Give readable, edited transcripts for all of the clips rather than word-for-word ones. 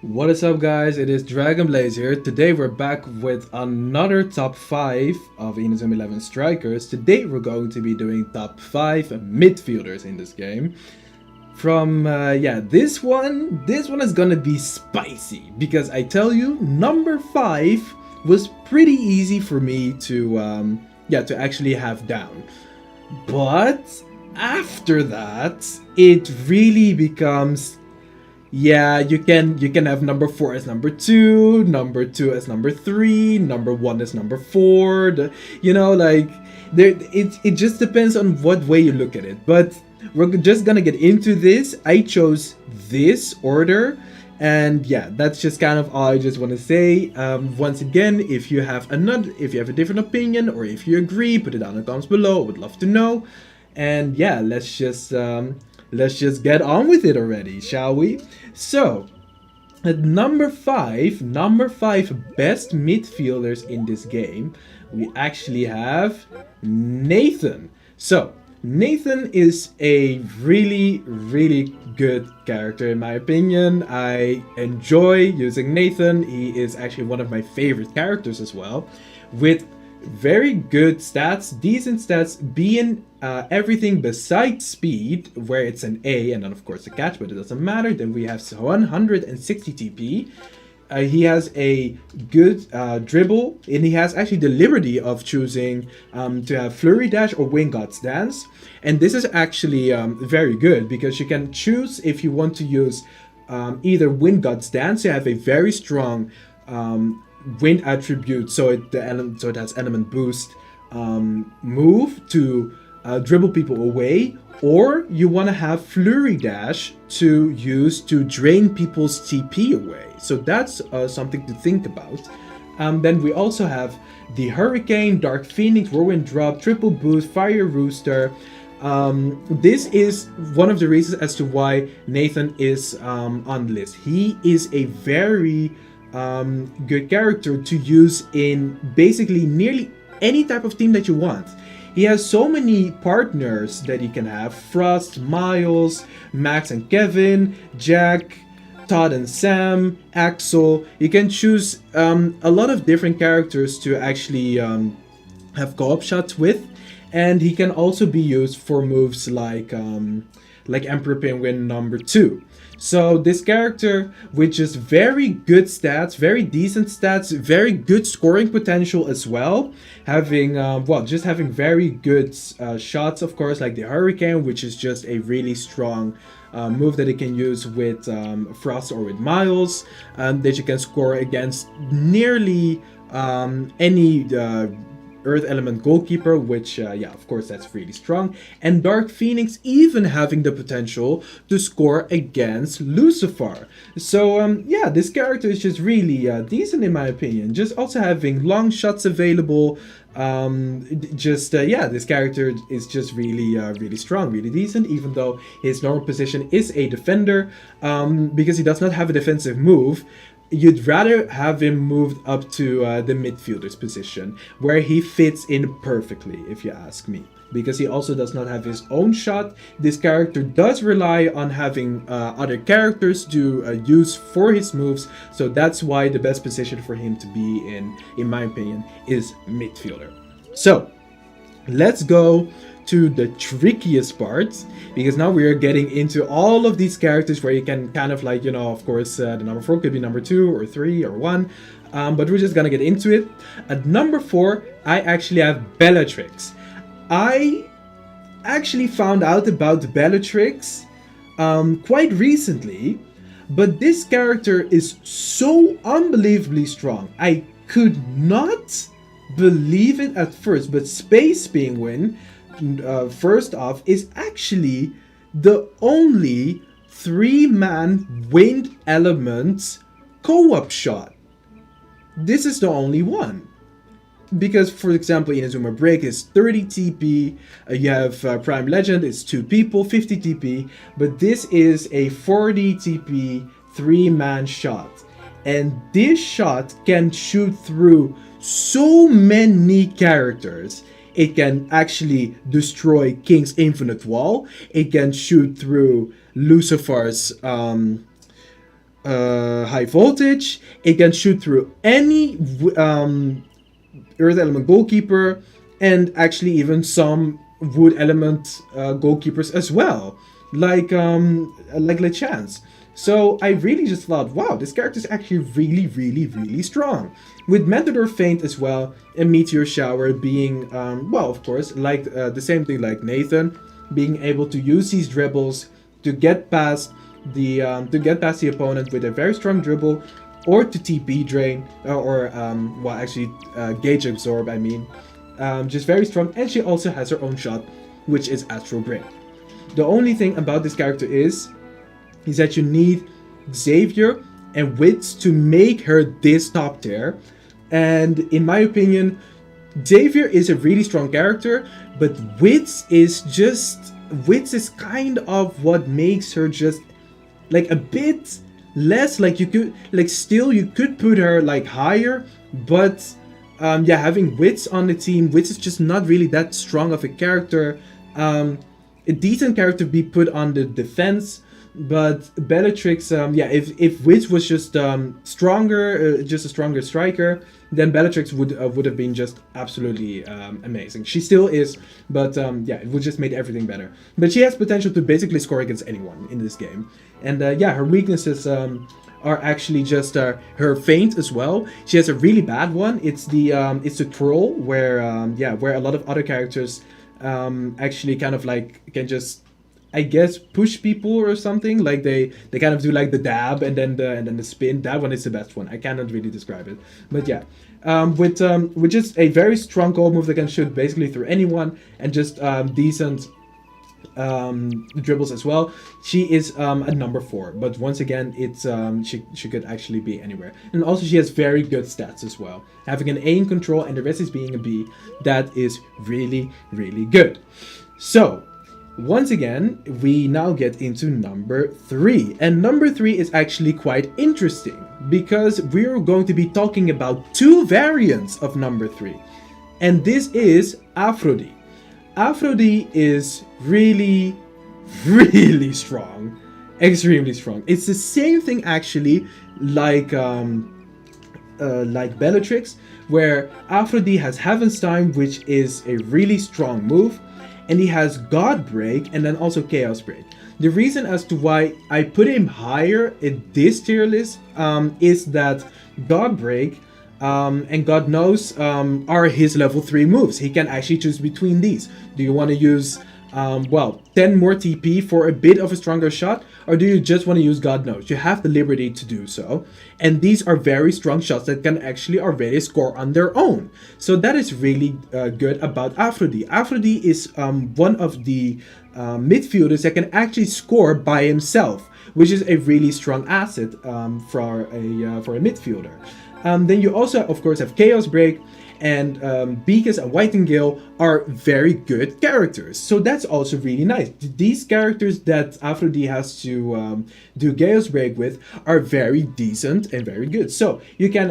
What is up, guys? It is Dragon Blaze here. Today we're back with another top 5 of Inazuma Eleven Strikers. Today we're going to be doing top 5 midfielders in this game. This one is gonna be spicy because I tell you, number 5 was pretty easy for me to actually have down. But after that, it really becomes you can have number 4 as number 2 as number 3, number 1 as number 4. It just depends on what way you look at it. But we're just gonna get into this. I chose this order, and yeah, that's just kind of all I just want to say. Once again, if you have a different opinion or if you agree, put it down in the comments below. I would love to know. And yeah, let's just get on with it already, shall we? So, at number five best midfielders in this game, we actually have Nathan. So, Nathan is a really, really good character in my opinion. I enjoy using Nathan. He is actually one of my favorite characters as well, with very good stats, decent stats, being everything besides speed, where it's an A, and then of course the catch, but it doesn't matter. Then we have 160 TP. He has a good dribble, and he has actually the liberty of choosing to have Flurry Dash or Wing God's Dance. And this is actually very good because you can choose if you want to use either Wing God's Dance. You have a very strong wind attribute, so it has element boost move to dribble people away, or you want to have Flurry Dash to use to drain people's TP away. So that's something to think about. Then we also have the Hurricane, Dark Phoenix, Whirlwind Drop, Triple Boost, Fire Rooster. This is one of the reasons as to why Nathan is on the list. He is a very good character to use in basically nearly any type of team that you want. He has so many partners that he can have: Frost, Miles, Max and Kevin, Jack, Todd and Sam, Axel. You can choose a lot of different characters to actually have co-op shots with, and he can also be used for moves like Emperor Penguin number 2. So this character, with just very good stats, very decent stats, very good scoring potential as well, having having very good shots, of course, like the Hurricane, which is just a really strong move that he can use with Frost or with Miles, that you can score against nearly any Earth Element Goalkeeper, which, of course, that's really strong. And Dark Phoenix even having the potential to score against Lucifer. So, this character is just really decent in my opinion. Just also having long shots available. This character is just really, really strong, really decent, even though his normal position is a defender, because he does not have a defensive move. You'd rather have him moved up to the midfielder's position, where he fits in perfectly, if you ask me. Because he also does not have his own shot. This character does rely on having other characters to use for his moves, so that's why the best position for him to be in my opinion, is midfielder. So, let's go to the trickiest part, because now we are getting into all of these characters where you can kind of of course, the number 4 could be number 2 or 3 or 1, but we're just gonna get into it. At number 4, I actually have Bellatrix. I actually found out about Bellatrix quite recently, but this character is so unbelievably strong. I could not believe it at first, but Space Penguin, first off, is actually the only 3-man wind element co-op shot. This is the only one. Because, for example, Inazuma Break is 30 TP, you have Prime Legend, it's 2 people, 50 TP, but this is a 40 TP 3-man shot. And this shot can shoot through so many characters. It can actually destroy King's Infinite Wall. It can shoot through Lucifer's high voltage. It can shoot through any earth element goalkeeper, and actually even some wood element goalkeepers as well, like Lechance. So I really just thought, wow, this character is actually really, really, really strong. With Matador Feint as well, and Meteor Shower being, well, of course, like the same thing like Nathan, being able to use these dribbles to get past the opponent with a very strong dribble, or to TP drain, well, actually Gauge Absorb. I mean, just very strong, and she also has her own shot, which is Astral Brain. The only thing about this character is that you need Xavier and Wits to make her this top tier. And in my opinion, Xavier is a really strong character, but Wits is kind of what makes her just like a bit less. Like you could put her like higher, but yeah, having Wits on the team, Wits is just not really that strong of a character. A decent character to be put on the defense, but Bellatrix, yeah, if Wits was just stronger, just a stronger striker, then Bellatrix would have been just absolutely amazing. She still is, but yeah, it would just make everything better. But she has potential to basically score against anyone in this game, and yeah, her weaknesses are actually just her feint as well. She has a really bad one. It's the twirl, where where a lot of other characters actually kind of like can just, I guess, push people or something. Like they kind of do like the dab and then the spin. That one is the best one. I cannot really describe it, but yeah, with just a very strong goal move that can shoot basically through anyone, and just decent dribbles as well. She is a number 4, but once again, it's she could actually be anywhere. And also she has very good stats as well, having an A in control and the rest is being a B. That is really, really good. So once again, we now get into number 3, and number 3 is actually quite interesting because we're going to be talking about 2 variants of number 3, and this is Aphrodite. Aphrodite is really, really strong. Extremely strong. It's the same thing actually like Bellatrix, where Aphrodite has Heaven's Time, which is a really strong move, and he has God Break and then also Chaos Break. The reason as to why I put him higher in this tier list is that God Break and God Knows are his level 3 moves. He can actually choose between these. Do you want to use 10 more TP for a bit of a stronger shot, or do you just want to use God Knows? You have the liberty to do so, and these are very strong shots that can actually already score on their own. So that is really good about Aphrodite. Aphrodite is one of the midfielders that can actually score by himself, which is a really strong asset for a midfielder. Then you also, of course, have Chaos Break, and Beakus and Whitingale are very good characters. So that's also really nice. These characters that Aphrodite has to do Chaos Break with are very decent and very good. So you can,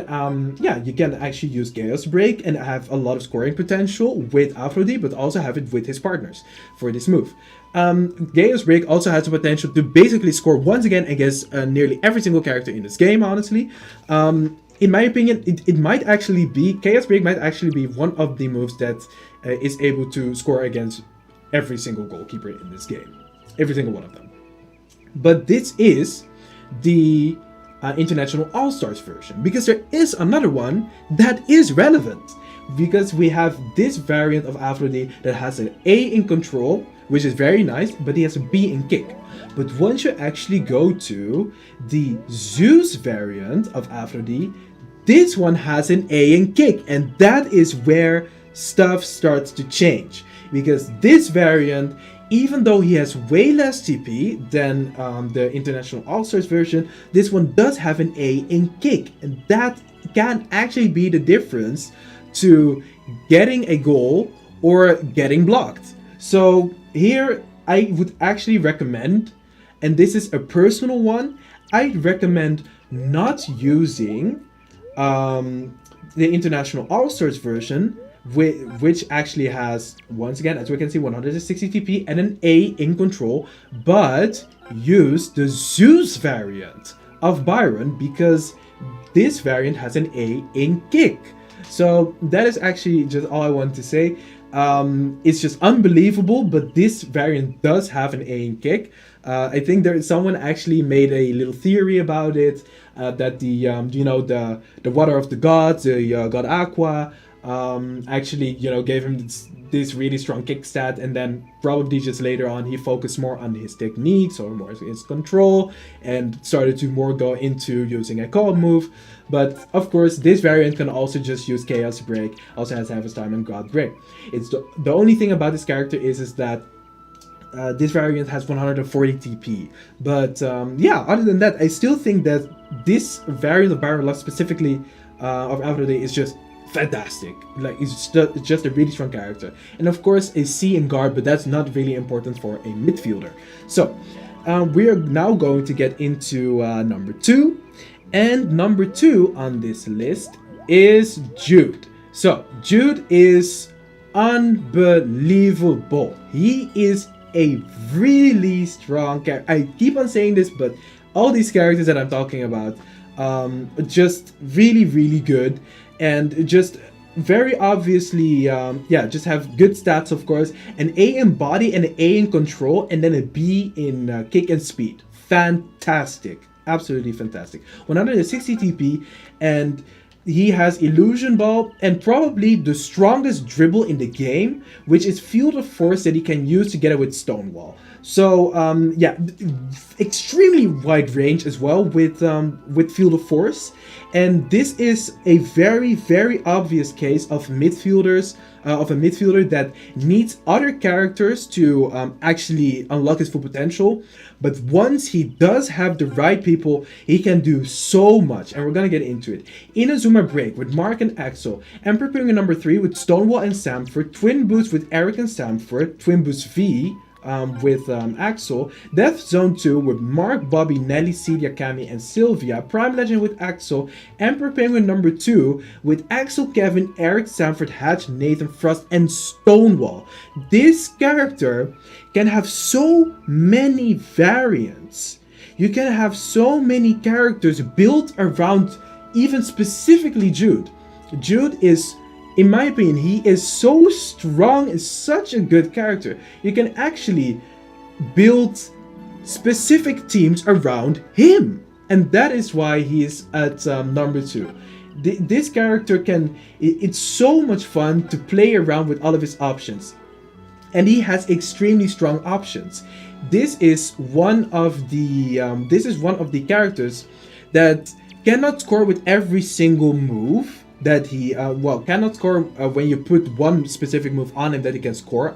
you can actually use Chaos Break and have a lot of scoring potential with Aphrodite, but also have it with his partners for this move. Chaos Break also has the potential to basically score once again against nearly every single character in this game, honestly. In my opinion, it might actually be, Chaos Break might actually be one of the moves that is able to score against every single goalkeeper in this game. Every single one of them. But this is the International All-Stars version, because there is another one that is relevant. Because we have this variant of Aphrodite that has an A in control, which is very nice, but he has a B in kick. But once you actually go to the Zeus variant of Aphrodite, this one has an A in kick, and that is where stuff starts to change. Because this variant, even though he has way less TP than the International All-Stars version, this one does have an A in kick, and that can actually be the difference to getting a goal or getting blocked. So here I would actually recommend, and this is a personal one, I'd recommend not using the International All-Stars version, which actually has, once again, as we can see, 160 TP and an A in control, but use the Zeus variant of Byron because this variant has an A in kick. So that is actually just all I want to say. It's just unbelievable, but this variant does have an A in kick. I think someone actually made a little theory about it, that the water of the gods, the god Aqua, actually gave him this really strong kick stat, and then probably just later on he focused more on his techniques or more his control and started to more go into using a call move. But of course this variant can also just use Chaos Break, also has Harvest Time and God Break. It's the only thing about this character is that this variant has 140 TP, but yeah, other than that, I still think that this variant of Byron Love, specifically of Aphrodite, is just fantastic. Like, it's just a really strong character. And of course a C in guard, but that's not really important for a midfielder. So we are now going to get into number 2, and number 2 on this list is Jude. So Jude is unbelievable. He is a really strong character. I keep on saying this, but all these characters that I'm talking about, just really, really good, and just very obviously, just have good stats, of course. An A in body and an A in control, and then a B in kick and speed. Fantastic. Absolutely fantastic. 160 TP, and he has Illusion Ball and probably the strongest dribble in the game, which is Field of Force that he can use together with Stonewall. So extremely wide range as well with Field of Force, and this is a very, very obvious case of midfielders, of a midfielder that needs other characters to actually unlock his full potential. But once he does have the right people, he can do so much, and we're gonna get into it. Inazuma Break with Mark and Axel, Emperor Penguin number 3 with Stonewall and Samford, Twin Boost with Eric and Samford, Twin Boost V with Axel, Death Zone 2 with Mark, Bobby, Nelly, Celia, Cami, and Sylvia, Prime Legend with Axel, Emperor Penguin number 2 with Axel, Kevin, Eric, Samford, Hatch, Nathan, Frost, and Stonewall. This character can have so many variants. You can have so many characters built around even specifically Jude. Jude is, in my opinion, he is so strong and such a good character. You can actually build specific teams around him. And that is why he is at number 2. This character it's so much fun to play around with all of his options. And he has extremely strong options. This is one of the characters that cannot score with every single move that he cannot score when you put one specific move on him that he can score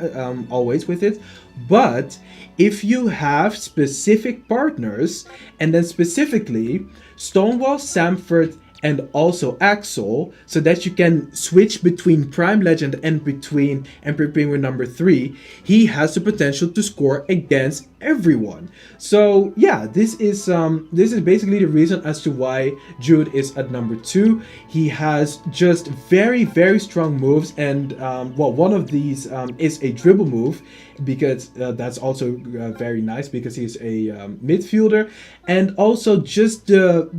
always with it. But if you have specific partners, and then specifically Stonewall, Samford, and also Axel, so that you can switch between Prime Legend and between Emperor Penguin number 3, he has the potential to score against everyone. So yeah, this is basically the reason as to why Jude is at number 2. He has just very, very strong moves, and one of these is a dribble move, because that's also very nice because he's a midfielder, and also just the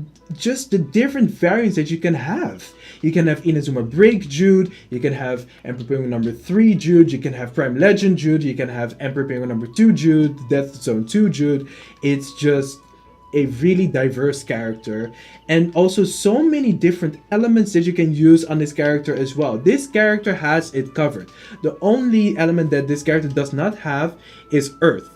different variants that you can have. You can have Inazuma Break Jude, you can have Emperor Penguin number 3 Jude, you can have Prime Legend Jude, you can have Emperor Penguin number 2 Jude, Death Zone 2 Jude. It's just a really diverse character, and also so many different elements that you can use on this character as well. This character has it covered. The only element that this character does not have is Earth.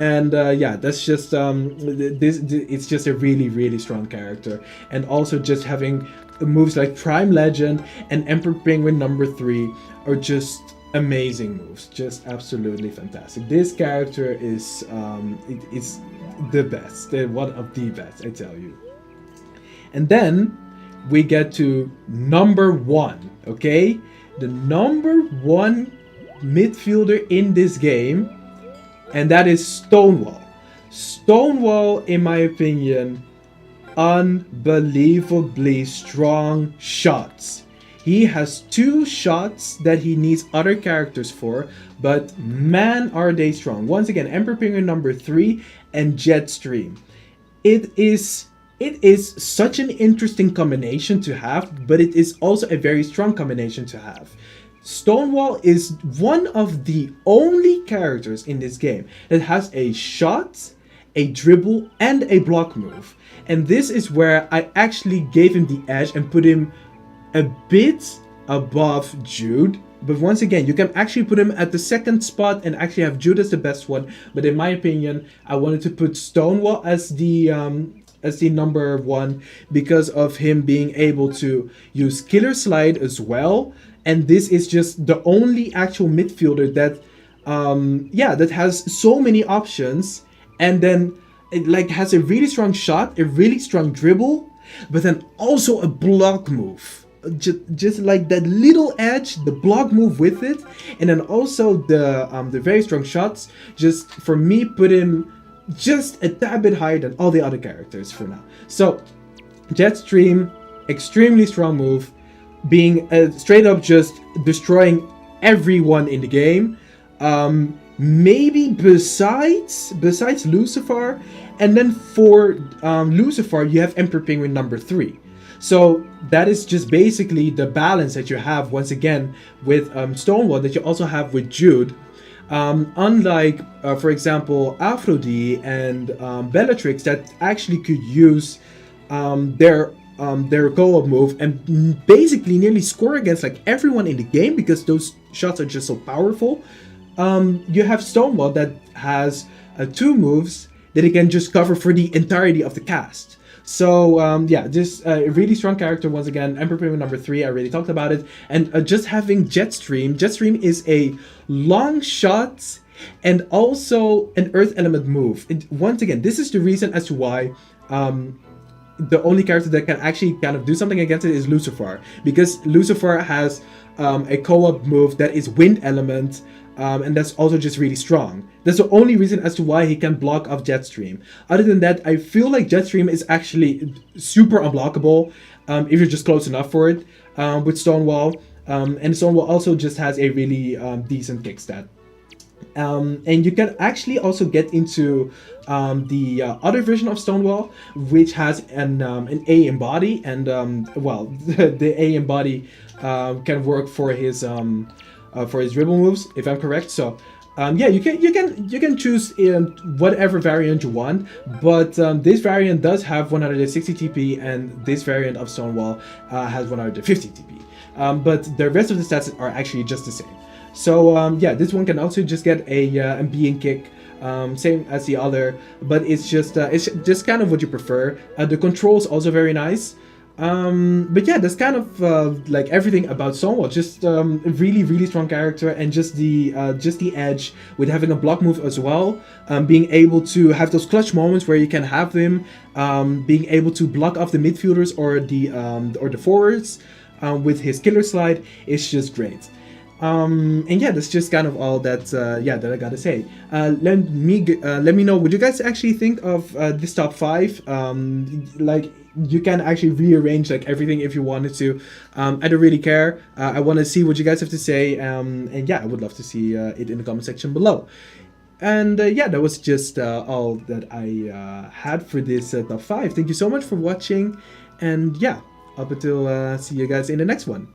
And that's just it's just a really, really strong character. And also just having moves like Prime Legend and Emperor Penguin number 3 are just amazing moves, just absolutely fantastic. This character is it's the best, one of the best, I tell you. And then we get to number 1, okay? The number 1 midfielder in this game, and that is Stonewall. Stonewall, in my opinion, unbelievably strong shots. He has 2 shots that he needs other characters for, but man are they strong. Once again, Emperor Penguin number 3 and Jetstream. It is it is such an interesting combination to have, but it is also a very strong combination to have. Stonewall is one of the only characters in this game that has a shot, a dribble, and a block move. And this is where I actually gave him the edge and put him a bit above Jude. But once again, you can actually put him at the second spot and actually have Jude as the best one. But in my opinion, I wanted to put Stonewall as the number one because of him being able to use Killer Slide as well. And this is just the only actual midfielder that, that has so many options, and then it like has a really strong shot, a really strong dribble, but then also a block move. Just like that little edge, the block move with it, and then also the very strong shots. Just for me, put him just a tad bit higher than all the other characters for now. So Jetstream, extremely strong move, being straight up just destroying everyone in the game. Maybe besides Lucifer, and then for Lucifer you have Emperor Penguin number 3. So that is just basically the balance that you have once again with Stonewall that you also have with Jude. Unlike, for example, Aphrodite and Bellatrix that actually could use their go-up move and basically nearly score against like everyone in the game because those shots are just so powerful. You have Stonewall that has 2 moves that he can just cover for the entirety of the cast. So just a really strong character once again. Emperor Penguin number 3, I already talked about it. And just having Jetstream. Jetstream is a long shot and also an Earth Element move. Once again, this is the reason as to why the only character that can actually kind of do something against it is Lucifer. Because Lucifer has a co-op move that is Wind Element. And that's also just really strong. That's the only reason as to why he can block off Jetstream. Other than that, I feel like Jetstream is actually super unblockable if you're just close enough for it with Stonewall. And Stonewall also just has a really decent kick stat. And you can actually also get into the other version of Stonewall, which has an A in body, and the A in body can work for his dribble moves, if I'm correct. So you can choose whatever variant you want, but this variant does have 160 TP, and this variant of Stonewall has 150 TP. But the rest of the stats are actually just the same. So this one can also just get a being kick, same as the other, but it's just kind of what you prefer. The control is also very nice. But yeah, that's kind of like everything about Stonewall. Just a really, really strong character, and just the edge with having a block move as well. Being able to have those clutch moments where you can have him being able to block off the midfielders or the forwards with his killer slide is just great. And yeah, that's just kind of all that I gotta say. Let me know what you guys actually think of this top 5. Like, you can actually rearrange like everything if you wanted to. I don't really care. I want to see what you guys have to say. And yeah, I would love to see it in the comment section below. And that was just all that I had for this top 5. Thank you so much for watching. And yeah, up until see you guys in the next one.